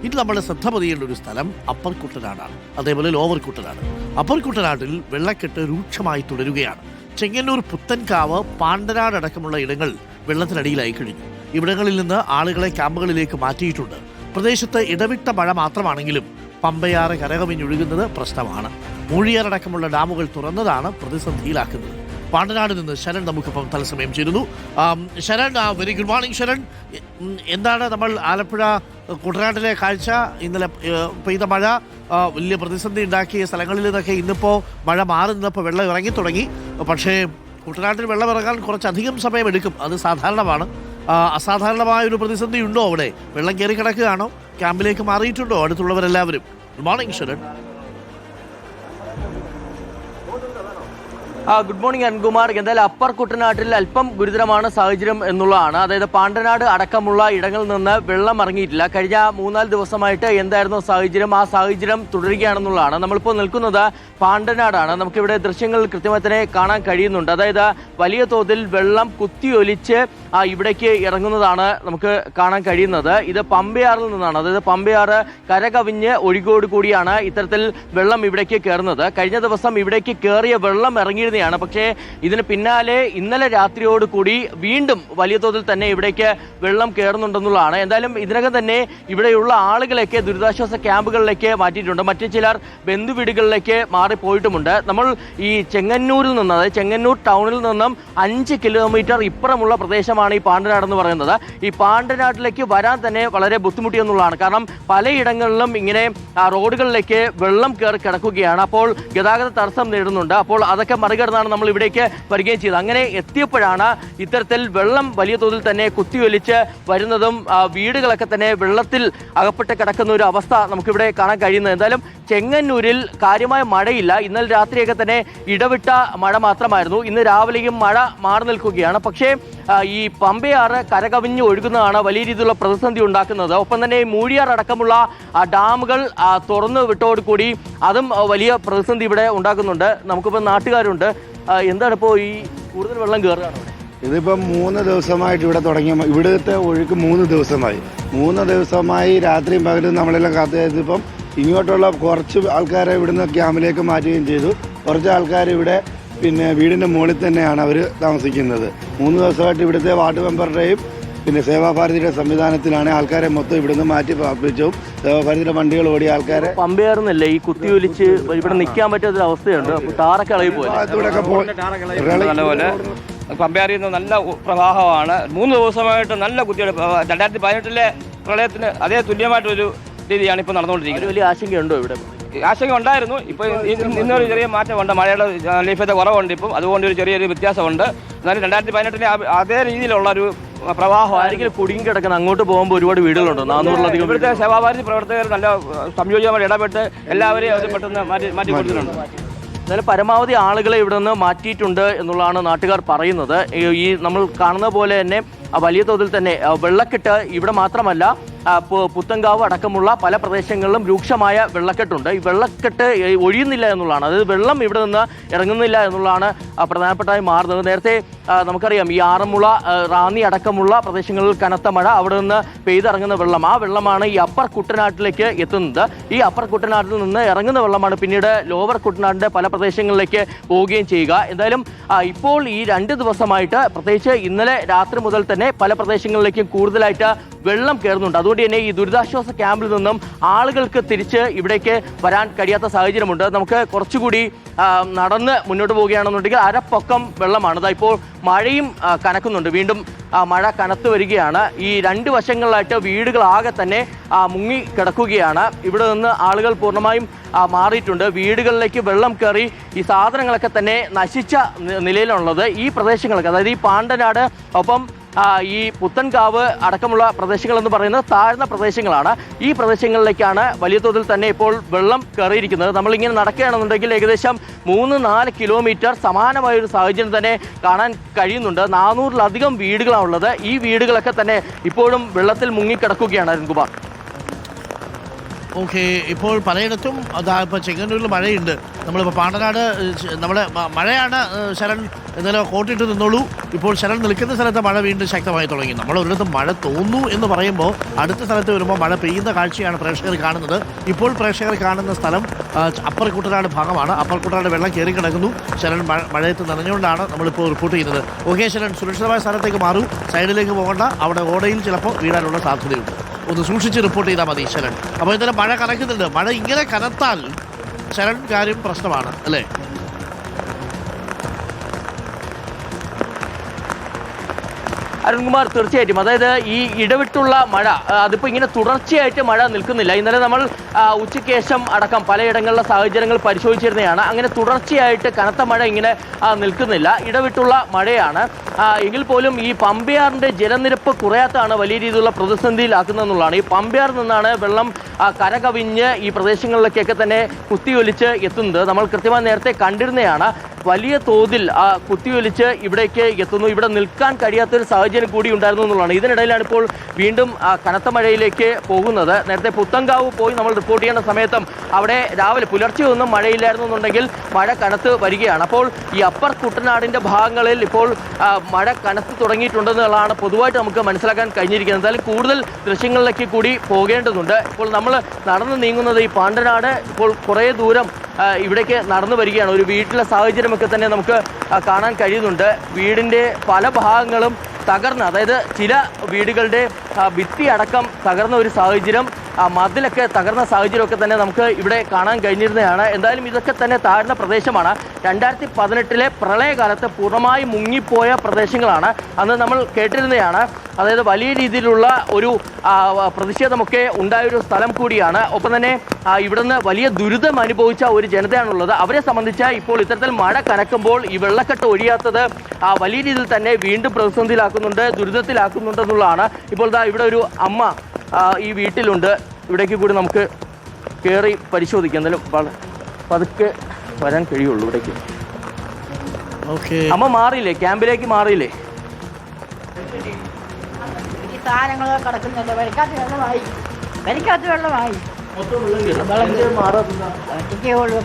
ഇനി നമ്മൾ ശ്രദ്ധ പതിയേണ്ട ഒരു സ്ഥലം അപ്പർ കുട്ടനാടാണ്, അതേപോലെ ലോവർ കുട്ടനാട്. അപ്പർ കുട്ടനാട്ടിൽ വെള്ളക്കെട്ട് രൂക്ഷമായി തുടരുകയാണ്. ചെങ്ങന്നൂർ, പുത്തൻകാവ്, പാണ്ടനാട് അടക്കമുള്ള ഇടങ്ങൾ വെള്ളത്തിനടിയിലായി കഴിഞ്ഞു. ഇവിടങ്ങളിൽ നിന്ന് ആളുകളെ ക്യാമ്പുകളിലേക്ക് മാറ്റിയിട്ടുണ്ട്. പ്രദേശത്ത് ഇടവിട്ട മഴ മാത്രമാണെങ്കിലും പമ്പയാറ് കരകവിഞ്ഞൊഴുകുന്നത് പ്രശ്നമാണ്. മൂഴിയാറടക്കമുള്ള ഡാമുകൾ തുറന്നതാണ് പ്രതിസന്ധിയിലാക്കുന്നത്. പാണ്ടനാട് നിന്ന് ശരൺ നമുക്കിപ്പം തത്സമയം ചേരുന്നു. Sharan, very good morning Sharan. എന്താണ് നമ്മൾ ആലപ്പുഴ കുട്ടനാട്ടിലെ കാഴ്ച? ഇന്നലെ പെയ്ത മഴ വലിയ പ്രതിസന്ധി ഉണ്ടാക്കിയ സ്ഥലങ്ങളിൽ നിന്നൊക്കെ ഇന്നിപ്പോൾ മഴ മാറി നിന്നപ്പോൾ വെള്ളം ഇറങ്ങി തുടങ്ങി. പക്ഷേ കുട്ടനാട്ടിൽ വെള്ളം ഇറങ്ങാൻ കുറച്ചധികം സമയമെടുക്കും, അത് സാധാരണമാണ്. അസാധാരണമായൊരു പ്രതിസന്ധി ഉണ്ടോ അവിടെ? വെള്ളം കയറി കിടക്കുകയാണോ? ക്യാമ്പിലേക്ക് മാറിയിട്ടുണ്ടോ അടുത്തുള്ളവരെല്ലാവരും? Good morning Sharan. Good morning Arunkumar. എന്തായാലും അപ്പർ കുട്ടനാട്ടിൽ അല്പം ഗുരുതരമാണ് സാഹചര്യം എന്നുള്ളതാണ്. അതായത് പാണ്ടനാട് അടക്കമുള്ള ഇടങ്ങളിൽ നിന്ന് വെള്ളം ഇറങ്ങിയിട്ടില്ല. കഴിഞ്ഞ 3-4 ദിവസമായിട്ട് എന്തായിരുന്നു സാഹചര്യം, ആ സാഹചര്യം തുടരുകയാണെന്നുള്ളതാണ്. നമ്മളിപ്പോൾ നിൽക്കുന്നത് പാണ്ടനാടാണ്. നമുക്കിവിടെ ദൃശ്യങ്ങൾ കൃത്യമായി തന്നെ കാണാൻ കഴിയുന്നുണ്ട്. അതായത് വലിയ തോതിൽ വെള്ളം കുത്തിയൊലിച്ച് ഇവിടേക്ക് ഇറങ്ങുന്നതാണ് നമുക്ക് കാണാൻ കഴിയുന്നത്. ഇത് പമ്പയാറിൽ നിന്നാണ്. അതായത് പമ്പയാറ് കരകവിഞ്ഞ് ഒഴുകോട് കൂടിയാണ് ഇത്തരത്തിൽ വെള്ളം ഇവിടേക്ക് കയറുന്നത്. കഴിഞ്ഞ ദിവസം ഇവിടേക്ക് കയറിയ വെള്ളം ഇറങ്ങിയിരുന്നതാണ്. പക്ഷേ ഇതിന് പിന്നാലെ ഇന്നലെ രാത്രിയോട് കൂടി വീണ്ടും വലിയ തോതിൽ തന്നെ ഇവിടേക്ക് വെള്ളം കയറുന്നുണ്ടെന്നുള്ളതാണ്. എന്തായാലും ഇതിനകം തന്നെ ഇവിടെയുള്ള ആളുകളെയൊക്കെ ദുരിതാശ്വാസ ക്യാമ്പുകളിലേക്ക് മാറ്റിയിട്ടുണ്ട്. മറ്റു ചിലർ ബന്ധുവീടുകളിലേക്ക് മാറിപ്പോയിട്ടുമുണ്ട്. നമ്മൾ ഈ ചെങ്ങന്നൂരിൽ നിന്ന്, അതായത് ചെങ്ങന്നൂർ ടൗണിൽ നിന്നും 5 കിലോമീറ്റർ ഇപ്പുറമുള്ള പ്രദേശമാണ് ഈ പാണ്ടനാട് എന്ന് പറയുന്നത്. ഈ പാണ്ടനാട്ടിലേക്ക് വരാൻ തന്നെ വളരെ ബുദ്ധിമുട്ടിയെന്നുള്ളതാണ്. കാരണം പലയിടങ്ങളിലും ഇങ്ങനെ റോഡുകളിലേക്ക് വെള്ളം കയറി കിടക്കുകയാണ്. അപ്പോൾ ഗതാഗത തടസ്സം നേരിടുന്നുണ്ട്. അപ്പോൾ അതൊക്കെ മറികടന്നാണ് നമ്മൾ ഇവിടേക്ക് വരികയും ചെയ്തത്. അങ്ങനെ എത്തിയപ്പോഴാണ് ഇത്തരത്തിൽ വെള്ളം വലിയ തോതിൽ തന്നെ കുത്തിയൊലിച്ച് വരുന്നതും വീടുകളൊക്കെ തന്നെ വെള്ളത്തിൽ അകപ്പെട്ട് കിടക്കുന്ന ഒരു അവസ്ഥ നമുക്കിവിടെ കാണാൻ കഴിയുന്നത്. എന്തായാലും ചെങ്ങന്നൂരിൽ കാര്യമായ മഴയില്ല. ഇന്നലെ രാത്രിയൊക്കെ തന്നെ ഇടവിട്ട മഴ മാത്രമായിരുന്നു. ഇന്ന് രാവിലെയും മഴ മാറി നിൽക്കുകയാണ്. പക്ഷേ ഈ പമ്പയാറ് കരകവിഞ്ഞ് ഒഴുകുന്നതാണ് വലിയ രീതിയിലുള്ള പ്രതിസന്ധി ഉണ്ടാക്കുന്നത്. ഒപ്പം തന്നെ മൂഴിയാർ അടക്കമുള്ള ഡാമുകൾ തുറന്നു വിട്ടോടുകൂടി അതും വലിയ പ്രതിസന്ധി ഇവിടെ ഉണ്ടാക്കുന്നുണ്ട്. നമുക്കിപ്പോൾ നാട്ടുകാരുണ്ട്. എന്താണ് ഇപ്പോൾ ഈ കൂടുതൽ വെള്ളം കയറുകയാണ് ഇവിടെ? ഇതിപ്പം 3 ദിവസമായിട്ട് ഇവിടെ തുടങ്ങിയ ഇവിടുത്തെ ഒഴുക്ക് 3 ദിവസമായി രാത്രിയും പകലും നമ്മളെല്ലാം കാത്തിപ്പം ഇങ്ങോട്ടുള്ള കുറച്ച് ആൾക്കാരെ ഇവിടുന്ന് ക്യാമ്പിലേക്ക് മാറ്റുകയും ചെയ്തു. കുറച്ച് ആൾക്കാർ ഇവിടെ വീടിൻ്റെ മുകളിൽ തന്നെയാണ് അവർ താമസിക്കുന്നത്. 3 ദിവസമായിട്ട് ഇവിടുത്തെ വാർഡ് മെമ്പറുടെയും സേവാഭാരതിയുടെ സംവിധാനത്തിലാണ് ആൾക്കാരെ മൊത്തം ഇവിടുന്ന് മാറ്റി പാർപ്പിച്ചു. സേവാഭാരതിയുടെ വണ്ടികൾ ഓടിയ ആൾക്കാരെ പമ്പയാറുന്നല്ലേ ഈ കുത്തിയൊലിച്ച് ഇവിടെ നിൽക്കാൻ പറ്റാത്തൊരു അവസ്ഥയുണ്ട്. ടാറൊക്കെ ഇളകി പോയി. പമ്പയാറിൽ നിന്ന് നല്ല പ്രവാഹമാണ്. 3 ദിവസമായിട്ട് നല്ല കുത്തിയൊലിപ്പ്. 2018 പ്രളയത്തിന് അതേ തുല്യമായിട്ടൊരു രീതിയാണ് ഇപ്പോൾ നടന്നുകൊണ്ടിരിക്കുന്നത്. വലിയ ആശങ്കയുണ്ടോ ഇവിടെ? ആശങ്ക ഉണ്ടായിരുന്നു. ഇപ്പോൾ ഇന്നൊരു ചെറിയ മാറ്റമുണ്ട്. മഴയുടെ ലഭ്യത കുറവുണ്ട്. ഇപ്പം അതുകൊണ്ട് ഒരു ചെറിയൊരു വ്യത്യാസമുണ്ട്. എന്നാലും 2018 അതേ രീതിയിലുള്ള ഒരു പ്രവാഹം ആരെങ്കിലും കുടുങ്ങി കിടക്കുന്ന അങ്ങോട്ട് പോകുമ്പോൾ ഒരുപാട് വീടുകളുണ്ട്. 400-ലധികം. ഇവിടുത്തെ സേവാഭാരതി പ്രവർത്തകർ നല്ല സംയോജിതമായി ഇടപെട്ട് എല്ലാവരെയും അത് പെട്ടെന്ന് മാറ്റി കൊടുത്തിട്ടുണ്ട്. എന്നാലും പരമാവധി ആളുകളെ ഇവിടെ നിന്ന് മാറ്റിയിട്ടുണ്ട് എന്നുള്ളതാണ് നാട്ടുകാർ പറയുന്നത്. ഈ നമ്മൾ കാണുന്ന പോലെ തന്നെ വലിയ തോതിൽ തന്നെ വെള്ളക്കെട്ട് ഇവിടെ മാത്രമല്ല, പുത്തൻകാവ് അടക്കമുള്ള പല പ്രദേശങ്ങളിലും രൂക്ഷമായ വെള്ളക്കെട്ടുണ്ട്. ഈ വെള്ളക്കെട്ട് ഒഴിയുന്നില്ല എന്നുള്ളതാണ്. അതായത് വെള്ളം ഇവിടെ നിന്ന് ഇറങ്ങുന്നില്ല എന്നുള്ളതാണ് പ്രധാനപ്പെട്ടതായി മാറുന്നത്. നേരത്തെ നമുക്കറിയാം ഈ ആറന്മുള, റാന്നി അടക്കമുള്ള പ്രദേശങ്ങളിൽ കനത്ത മഴ, അവിടെ നിന്ന് പെയ്തിറങ്ങുന്ന വെള്ളം, ആ വെള്ളമാണ് ഈ അപ്പർ കുട്ടനാട്ടിലേക്ക് എത്തുന്നത്. ഈ അപ്പർ കുട്ടനാട്ടിൽ നിന്ന് ഇറങ്ങുന്ന വെള്ളമാണ് പിന്നീട് ലോവർ കുട്ടനാടിൻ്റെ പല പ്രദേശങ്ങളിലേക്ക് പോവുകയും ചെയ്യുക. എന്തായാലും ഇപ്പോൾ ഈ 2 ദിവസമായിട്ട്, പ്രത്യേകിച്ച് ഇന്നലെ രാത്രി മുതൽ തന്നെ പല പ്രദേശങ്ങളിലേക്കും കൂടുതലായിട്ട് വെള്ളം കയറുന്നുണ്ട്. അതുകൊണ്ട് തന്നെ ഈ ദുരിതാശ്വാസ ക്യാമ്പിൽ നിന്നും ആളുകൾക്ക് തിരിച്ച് ഇവിടേക്ക് വരാൻ കഴിയാത്ത സാഹചര്യമുണ്ട്. നമുക്ക് കുറച്ചുകൂടി നടന്ന് മുന്നോട്ട് പോവുകയാണെന്നുണ്ടെങ്കിൽ അരപ്പൊക്കം വെള്ളമാണ്. ഇപ്പോൾ മഴയും കനക്കുന്നുണ്ട്. വീണ്ടും മഴ കനത്തു വരികയാണ്. ഈ 2 വശങ്ങളിലായിട്ട് വീടുകളാകെ തന്നെ മുങ്ങി കിടക്കുകയാണ്. ഇവിടെ നിന്ന് ആളുകൾ പൂർണ്ണമായും മാറിയിട്ടുണ്ട്. വീടുകളിലേക്ക് വെള്ളം കയറി ഈ സാധനങ്ങളൊക്കെ തന്നെ നശിച്ച നിലയിലുള്ളത്. ഈ പ്രദേശങ്ങളൊക്കെ, അതായത് ഈ പാണ്ടനാട് ഒപ്പം ഈ പുത്തൻകാവ് അടക്കമുള്ള പ്രദേശങ്ങൾ എന്ന് പറയുന്നത് താഴ്ന്ന പ്രദേശങ്ങളാണ്. ഈ പ്രദേശങ്ങളിലേക്കാണ് വലിയ തോതിൽ തന്നെ ഇപ്പോൾ വെള്ളം കയറിയിരിക്കുന്നത്. നമ്മളിങ്ങനെ നടക്കുകയാണെന്നുണ്ടെങ്കിൽ ഏകദേശം 3-4 കിലോമീറ്റർ സമാനമായൊരു സാഹചര്യം തന്നെ കാണാൻ കഴിയുന്നുണ്ട്. 400-ലധികം വീടുകളാണുള്ളത്. ഈ വീടുകളൊക്കെ തന്നെ ഇപ്പോഴും വെള്ളത്തിൽ മുങ്ങിക്കിടക്കുകയാണ്. അരുൺകുമാർ, ഓക്കെ, ഇപ്പോൾ പലയിടത്തും അതാ ഇപ്പോൾ ചെങ്ങന്നൂരിൽ മഴയുണ്ട്. നമ്മളിപ്പോൾ പാണ്ടനാട് നമ്മുടെ മഴയാണ്. ശരൺ എന്നാലും കോട്ടിട്ട് നിന്നോളൂ. ഇപ്പോൾ ശരൺ നിൽക്കുന്ന സ്ഥലത്ത് മഴ വീണ്ടും ശക്തമായി തുടങ്ങി. നമ്മൾ ഒരിടത്തും മഴ തോന്നുന്നു എന്ന് പറയുമ്പോൾ അടുത്ത സ്ഥലത്ത് വരുമ്പോൾ മഴ പെയ്യുന്ന കാഴ്ചയാണ് പ്രേക്ഷകർ കാണുന്നത്. ഇപ്പോൾ പ്രേക്ഷകർ കാണുന്ന സ്ഥലം അപ്പർ കുട്ടനാട് ഭാഗമാണ്. അപ്പർ കുട്ടനാട് വെള്ളം കയറി കിടക്കുന്നു. ശരൺ മഴയത്ത് നനഞ്ഞുകൊണ്ടാണ് നമ്മളിപ്പോൾ റിപ്പോർട്ട് ചെയ്യുന്നത്. ഓക്കെ ശരൺ, സുരക്ഷിതമായ സ്ഥലത്തേക്ക് മാറൂ. സൈഡിലേക്ക് പോകണ്ട. അവിടെ ഓടയിൽ ചിലപ്പോൾ വീഴാനുള്ള സാധ്യതയുണ്ട്. ഒന്ന് സൂക്ഷിച്ച് റിപ്പോർട്ട് ചെയ്താൽ മതി ശരൺ. അപ്പോൾ ഇന്നലെ മഴ കനക്കുന്നുണ്ട്. മഴ ഇങ്ങനെ കനത്താൽ ശരൺ കാര്യം പ്രശ്നമാണ് അല്ലേ? അരുൺകുമാർ, തീർച്ചയായിട്ടും. അതായത് ഈ ഇടവിട്ടുള്ള മഴ അതിപ്പോൾ ഇങ്ങനെ തുടർച്ചയായിട്ട് മഴ നിൽക്കുന്നില്ല. ഇന്നലെ നമ്മൾ ഉച്ചയ്ക്ക് ശേഷം അടക്കം പലയിടങ്ങളിലെ സാഹചര്യങ്ങൾ പരിശോധിച്ചിരുന്നതാണ്. അങ്ങനെ തുടർച്ചയായിട്ട് കനത്ത മഴ ഇങ്ങനെ നിൽക്കുന്നില്ല, ഇടവിട്ടുള്ള മഴയാണ്. എങ്കിൽ പോലും ഈ പമ്പയാറിൻ്റെ ജലനിരപ്പ് കുറയാത്തതാണ് വലിയ രീതിയിലുള്ള പ്രതിസന്ധിയിലാക്കുന്നതെന്നുള്ളതാണ്. ഈ പമ്പയാറിൽ നിന്നാണ് വെള്ളം കരകവിഞ്ഞ് ഈ പ്രദേശങ്ങളിലേക്കൊക്കെ തന്നെ കുത്തിയൊലിച്ച് എത്തുന്നത്. നമ്മൾ കൃത്യമായി നേരത്തെ കണ്ടിരുന്നതാണ്. വലിയ തോതിൽ കുത്തിയൊലിച്ച് ഇവിടേക്ക് എത്തുന്നു. ഇവിടെ നിൽക്കാൻ കഴിയാത്തൊരു സാഹചര്യം കൂടി ഉണ്ടായിരുന്നു എന്നുള്ളതാണ്. ഇതിനിടയിലാണ് ഇപ്പോൾ വീണ്ടും കനത്ത മഴയിലേക്ക് പോകുന്നത്. നേരത്തെ പുത്തങ്കാവ് പോയി നമ്മൾ റിപ്പോർട്ട് ചെയ്യുന്ന സമയത്തും അവിടെ രാവിലെ പുലർച്ചെ ഒന്നും മഴയില്ലായിരുന്നു എന്നുണ്ടെങ്കിൽ മഴ കനത്ത് വരികയാണ്. അപ്പോൾ ഈ അപ്പർ കുട്ടനാടിൻ്റെ ഭാഗങ്ങളിൽ ഇപ്പോൾ മഴ കനത്ത് തുടങ്ങിയിട്ടുണ്ടെന്നുള്ളതാണ് പൊതുവായിട്ട് നമുക്ക് മനസ്സിലാക്കാൻ കഴിഞ്ഞിരിക്കുന്നത്. എന്തായാലും കൂടുതൽ ദൃശ്യങ്ങളിലേക്ക് കൂടി പോകേണ്ടതുണ്ട്. ഇപ്പോൾ നമ്മൾ നടന്നു നീങ്ങുന്നത് ഈ പാണ്ടനാട് ഇപ്പോൾ കുറേ ദൂരം ഇവിടേക്ക് നടന്നു വരികയാണ്. ഒരു വീട്ടിലെ സാഹചര്യമൊക്കെ തന്നെ നമുക്ക് കാണാൻ കഴിയുന്നുണ്ട്. വീടിൻ്റെ പല ഭാഗങ്ങളും തകർന്ന്, അതായത് ചില വീടുകളുടെ ഭിത്തി അടക്കം തകർന്ന ഒരു സാഹചര്യം, മതിലൊക്കെ തകർന്ന സാഹചര്യമൊക്കെ തന്നെ നമുക്ക് ഇവിടെ കാണാൻ കഴിഞ്ഞിരുന്നതാണ്. എന്തായാലും ഇതൊക്കെ തന്നെ താഴ്ന്ന പ്രദേശമാണ്. 2018 പ്രളയകാലത്ത് പൂർണ്ണമായി മുങ്ങിപ്പോയ പ്രദേശങ്ങളാണ്. അന്ന് നമ്മൾ കേട്ടിരുന്നതാണ്. അതായത് വലിയ രീതിയിലുള്ള ഒരു പ്രതിഷേധമൊക്കെ ഉണ്ടായൊരു സ്ഥലം കൂടിയാണ്. ഒപ്പം തന്നെ ഇവിടുന്ന് വലിയ ദുരിതം അനുഭവിച്ച ഒരു ജനതയാണുള്ളത്. അവരെ സംബന്ധിച്ച് ഇപ്പോൾ ഇത്തരത്തിൽ മഴ കനക്കുമ്പോൾ ഈ വെള്ളക്കെട്ട് ഒഴിയാത്തത് വലിയ രീതിയിൽ തന്നെ വീണ്ടും പ്രതിസന്ധിയിലാക്കുന്നുണ്ട്, ദുരിതത്തിലാക്കുന്നുണ്ടെന്നുള്ളതാണ്. ഇപ്പോൾ ഇവിടെ ഒരു അമ്മ ഈ വീട്ടിലുണ്ട്. ഇവിടേക്ക് കൂടി നമുക്ക് കയറി പരിശോധിക്കാം. എന്തായാലും പതുക്കെ വരാൻ കഴിയുള്ളൂ ഇവിടേക്ക്. അമ്മ മാറിയില്ലേ? ക്യാമ്പിലേക്ക് മാറിയില്ലേ? സാധനങ്ങളൊക്കെ കിടക്കുന്നുണ്ട്. വരിക്കാത്ത വെള്ളമായി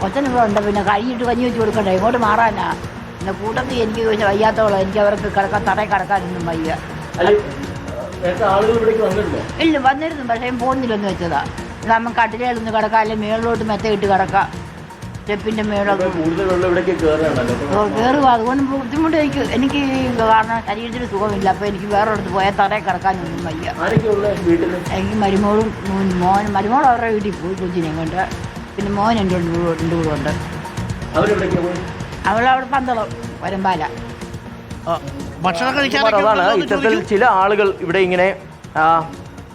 കൊച്ചനിവിടെ ഉണ്ട്. പിന്നെ കഴിഞ്ഞിട്ട് കഞ്ഞി വെച്ച് കൊടുക്കണ്ടേ, ഇങ്ങോട്ട് മാറാനാ. പിന്നെ കൂട്ടത്തിൽ എനിക്ക് വയ്യാത്തോളം, എനിക്ക് അവർക്ക് കിടക്കാൻ തറയിൽ കിടക്കാനൊന്നും വയ്യ. ഇല്ല, വന്നിരുന്നു. പക്ഷേ പോകുന്നില്ലെന്ന് വെച്ചതാ. നമുക്ക് കട്ടിലൊന്ന് കിടക്കാം, അല്ലെങ്കിൽ മേളിലോട്ട് മെത്തയിട്ട് കിടക്കാം. സ്റ്റെപ്പിന്റെ മേളൊക്കെ കയറുക. അതുകൊണ്ട് ബുദ്ധിമുട്ട് എനിക്ക് കാരണം ശരീരത്തിന് സുഖമില്ല. അപ്പോൾ എനിക്ക് വേറെ അടുത്ത് പോയാൽ തറയിൽ കിടക്കാനൊന്നും വയ്യ. എനിക്ക് മരുമോളും മരുമോൾ അവരുടെ വീട്ടിൽ പോയി കുഞ്ഞിനെ കൊണ്ട്. പിന്നെ മോൻ എൻ്റെ കൂടെ ഉണ്ട്. അവളവിടെ പന്തളം വരമ്പാല. ഭക്ഷണം അതാണ് ഇത്തരത്തിൽ ചില ആളുകൾ ഇവിടെ ഇങ്ങനെ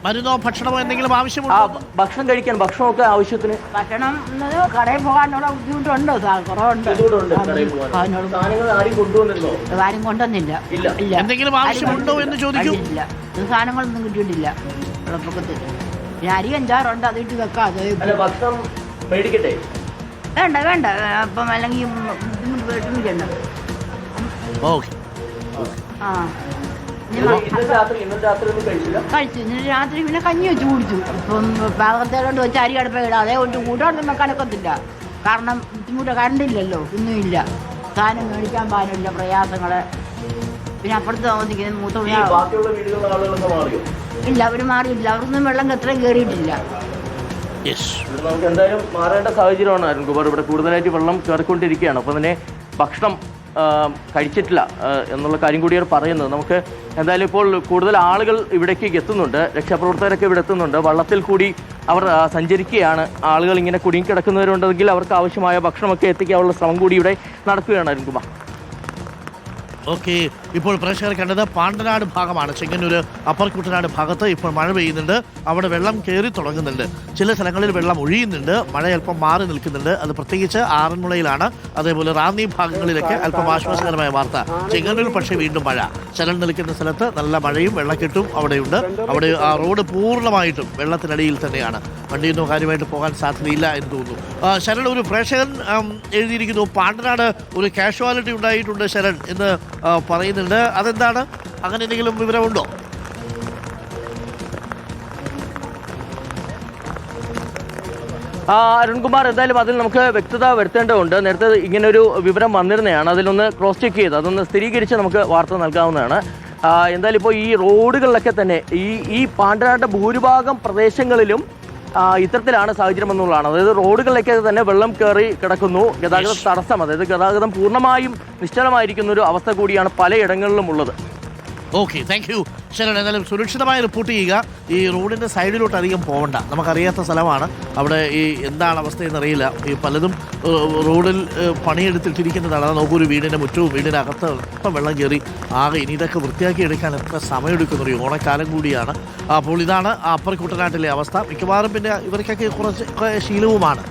മരുന്നോ ഭക്ഷണമോ എന്തെങ്കിലും ആവശ്യമുണ്ടോ? ഭക്ഷണം കഴിക്കാൻ ഭക്ഷണമൊക്കെ ആവശ്യത്തിന് ഭക്ഷണം കടയിൽ പോകാനുള്ള ബുദ്ധിമുട്ടുണ്ട്, കുറവുണ്ട്. ആരും കൊണ്ടുവന്നില്ല. എന്തെങ്കിലും ആവശ്യമുണ്ടോ എന്ന് ചോദിക്കില്ല. സാധനങ്ങളൊന്നും കിട്ടിയിട്ടില്ല വെള്ളപ്പൊക്കത്തിൽ. പിന്നെ അരി 5-6 ഉണ്ട്, അതിട്ട് വെക്കാം. വേണ്ട അപ്പം അല്ലെങ്കിൽ വിഷമിക്കണ്ട. കഴിച്ചു. ഇന്നലെ രാത്രി പിന്നെ കഞ്ഞി വെച്ച് കുടിച്ചു. ഇപ്പം പാകത്തേലോണ്ട് വെച്ച് അരി അടുപ്പ ഇടാം. അതേ കൊണ്ട് കൂട്ടാനൊന്നും വെക്കാനൊക്കത്തില്ല. കാരണം ബുദ്ധിമുട്ട് കണ്ടില്ലല്ലോ, ഒന്നുമില്ല. സാധനം മേടിക്കാൻ പാടില്ല, പ്രയാസങ്ങള്. പിന്നെ അപ്പുറത്ത് താമസിക്കുന്ന മൂത്ത ഇല്ല, അവർ മാറിയിട്ടില്ല. അവർക്കൊന്നും വെള്ളം എത്രയും കയറിയിട്ടില്ല. നമുക്ക് എന്തായാലും മാറേണ്ട സാഹചര്യമാണ് അരുൺകുമാർ. ഇവിടെ കൂടുതലായിട്ട് വെള്ളം കയറിക്കൊണ്ടിരിക്കുകയാണ്. അപ്പം തന്നെ ഭക്ഷണം കഴിച്ചിട്ടില്ല എന്നുള്ള കാര്യം കൂടിയാണ് പറയുന്നത്. നമുക്ക് എന്തായാലും ഇപ്പോൾ കൂടുതൽ ആളുകൾ ഇവിടേക്ക് എത്തുന്നുണ്ട്. രക്ഷാപ്രവർത്തകരൊക്കെ ഇവിടെ എത്തുന്നുണ്ട്. വള്ളത്തിൽ കൂടി അവർ സഞ്ചരിക്കുകയാണ്. ആളുകൾ ഇങ്ങനെ കുടുങ്ങിക്കിടക്കുന്നവരുണ്ടെങ്കിൽ അവർക്ക് ആവശ്യമായ ഭക്ഷണമൊക്കെ എത്തിക്കാനുള്ള ശ്രമം കൂടി ഇവിടെ നടക്കുകയാണ് അരുൺകുമാർ. ഓക്കെ, ഇപ്പോൾ പ്രേക്ഷകർ കണ്ടത് പാണ്ടനാട് ഭാഗമാണ്. ചെങ്ങന്നൂർ അപ്പർ കുട്ടനാട് ഭാഗത്ത് ഇപ്പോൾ മഴ പെയ്യുന്നുണ്ട്. അവിടെ വെള്ളം കയറി തുടങ്ങുന്നുണ്ട്. ചില സ്ഥലങ്ങളിൽ വെള്ളം ഒഴിയുന്നുണ്ട്. മഴ അല്പം മാറി നിൽക്കുന്നുണ്ട്. അത് പ്രത്യേകിച്ച് ആറന്മുളയിലാണ്. അതേപോലെ റാന്നി ഭാഗങ്ങളിലൊക്കെ അല്പം ആശ്വാസകരമായ വാർത്ത. ചെങ്ങന്നൂർ പക്ഷേ വീണ്ടും മഴ. ശരൺ നിൽക്കുന്ന സ്ഥലത്ത് നല്ല മഴയും വെള്ളക്കെട്ടും അവിടെയുണ്ട്. അവിടെ ആ റോഡ് പൂർണ്ണമായിട്ടും വെള്ളത്തിനടിയിൽ തന്നെയാണ്. വണ്ടിയൊന്നും കാര്യമായിട്ട് പോകാൻ സാധ്യതയില്ല എന്ന് തോന്നുന്നു. ശരൺ, ഒരു പ്രേക്ഷകൻ എഴുതിയിരിക്കുന്നു പാണ്ടനാട് ഒരു കാഷ്വാലിറ്റി ഉണ്ടായിട്ടുണ്ട് ശരൺ എന്ന് പറയുന്നുണ്ട്. അതെന്താണ്? അങ്ങനെ എന്തെങ്കിലും വിവരമുണ്ടോ? അരുൺകുമാർ, എന്തായാലും അതിൽ നമുക്ക് വ്യക്തത വരുത്തേണ്ടതുണ്ട്. നേരത്തെ ഇങ്ങനൊരു വിവരം വന്നിരുന്നതാണ്, അതിലൊന്ന് ക്രോസ് ചെക്ക് ചെയ്ത് അതൊന്ന് സ്ഥിരീകരിച്ച് നമുക്ക് വാർത്ത നൽകാവുന്നതാണ്. എന്തായാലും ഇപ്പോൾ ഈ റോഡുകളിലൊക്കെ തന്നെ ഈ പാണ്ടനാടിന്റെ ഭൂരിഭാഗം പ്രദേശങ്ങളിലും ഇത്തരത്തിലാണ് സാഹചര്യം എന്നുള്ളതാണ്. അതായത് റോഡുകളിലേക്ക് തന്നെ വെള്ളം കയറി കിടക്കുന്നു, ഗതാഗത തടസ്സം, അതായത് ഗതാഗതം പൂർണ്ണമായും നിശ്ചലമായിരിക്കുന്ന ഒരു അവസ്ഥ കൂടിയാണ് പലയിടങ്ങളിലും ഉള്ളത്. Okay, thank you Sharan. എന്നാലും സുരക്ഷിതമായി റിപ്പോർട്ട് ചെയ്യുക. ഈ റോഡിൻ്റെ സൈഡിലോട്ട് അധികം പോകണ്ട, നമുക്കറിയാത്ത സ്ഥലമാണ്. അവിടെ ഈ എന്താണ് അവസ്ഥയെന്ന് അറിയില്ല. ഈ പലതും റോഡിൽ പണിയെടുത്തിട്ടിരിക്കുന്നതാണ്. അത് നോക്കൂ, ഒരു വീടിൻ്റെ മുറ്റവും വീടിൻ്റെ അകത്ത് ഇപ്പം വെള്ളം കയറി ആകെ. ഇനി ഇതൊക്കെ വൃത്തിയാക്കി എടുക്കാൻ എത്ര സമയമെടുക്കുന്ന ഒരു ഓണക്കാലം കൂടിയാണ്. അപ്പോൾ ഇതാണ് അപ്പർ കുട്ടനാട്ടിലെ അവസ്ഥ. മിക്കവാറും പിന്നെ ഇവർക്കൊക്കെ കുറച്ച് ശീലവുമാണ്.